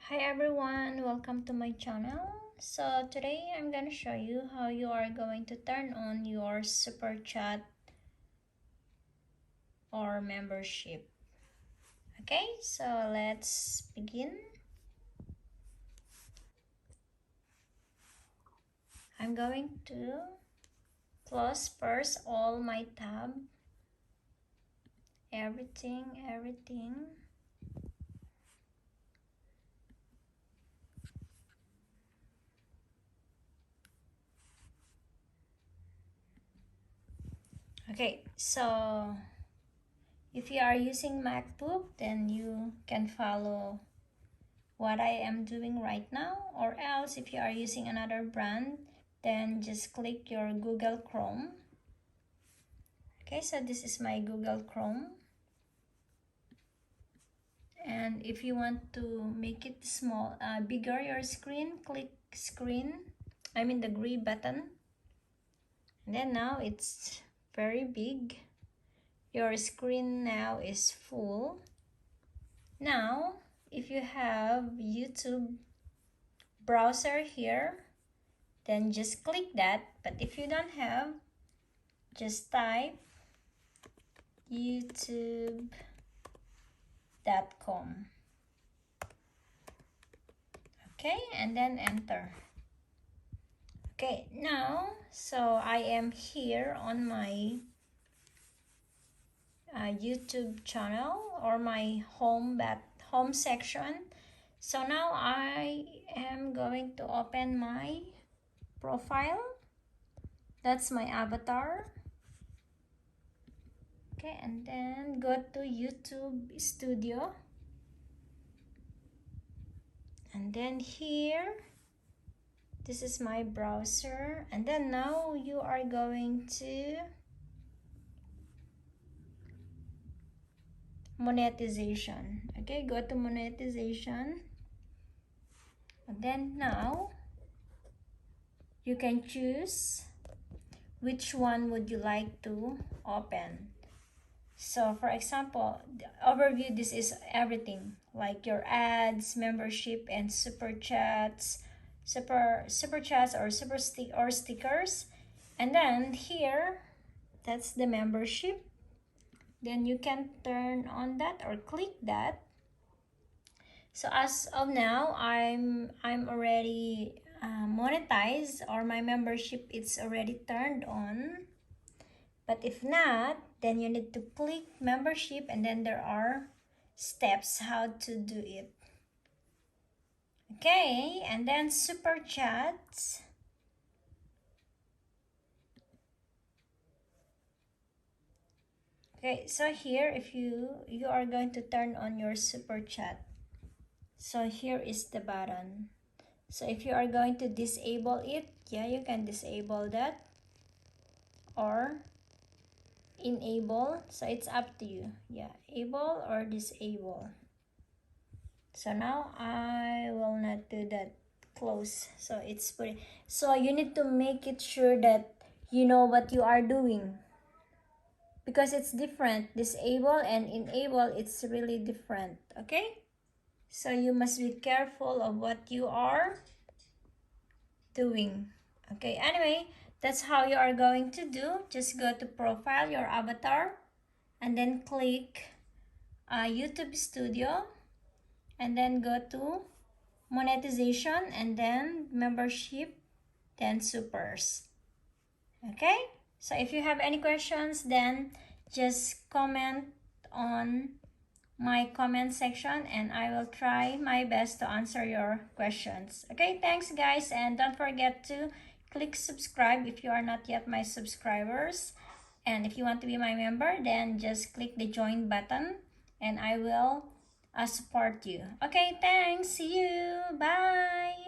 Hi everyone, welcome to my channel. So today I'm gonna show you how you are going to turn on your super chat or membership. Okay, so let's begin. I'm going to close first all my tab, everything. Okay, so if you are using MacBook, then you can follow what I am doing right now, or else if you are using another brand, then just click your Google Chrome. Okay, so this is my Google Chrome, and if you want to make it bigger your screen, click screen, the gray button, and then now it's very big. Your screen now is full. Now if you have YouTube browser here, then just click that. But if you don't have, just type youtube.com. Okay, and then enter. Okay, now so I am here on my YouTube channel, or my home section. So now I am going to open my profile. That's my avatar. Okay, and then go to YouTube Studio, and then here, this is my browser, and then now you are going to monetization. Okay, go to monetization, and then now you can choose which one would you like to open. So for example, the overview, this is everything like your ads, membership, and super chats, super chats or stickers. And then here, that's the membership. Then you can turn on that or click that. So as of now, I'm already monetized, or my membership it's already turned on. But if not, then you need to click membership, and then there are steps how to do it. Okay, and then super chats. Okay, so here if you are going to turn on your super chat. So here is the button. So if you are going to disable it, yeah, you can disable that or enable. So it's up to you. Yeah, able or disable. So now I will not do that. Close. So it's pretty. So you need to make it sure that you know what you are doing, because it's different. Disable and enable, it's really different. Okay, so you must be careful of what you are doing. Okay, anyway, that's how you are going to do. Just go to profile, your avatar, and then click YouTube Studio, and then go to monetization, and then membership, then supers. Okay, so if you have any questions, then just comment on my comment section, and I will try my best to answer your questions. Okay, thanks guys, and don't forget to click subscribe if you are not yet my subscribers. And if you want to be my member, then just click the join button, and I will support you. Okay, thanks. See you. Bye.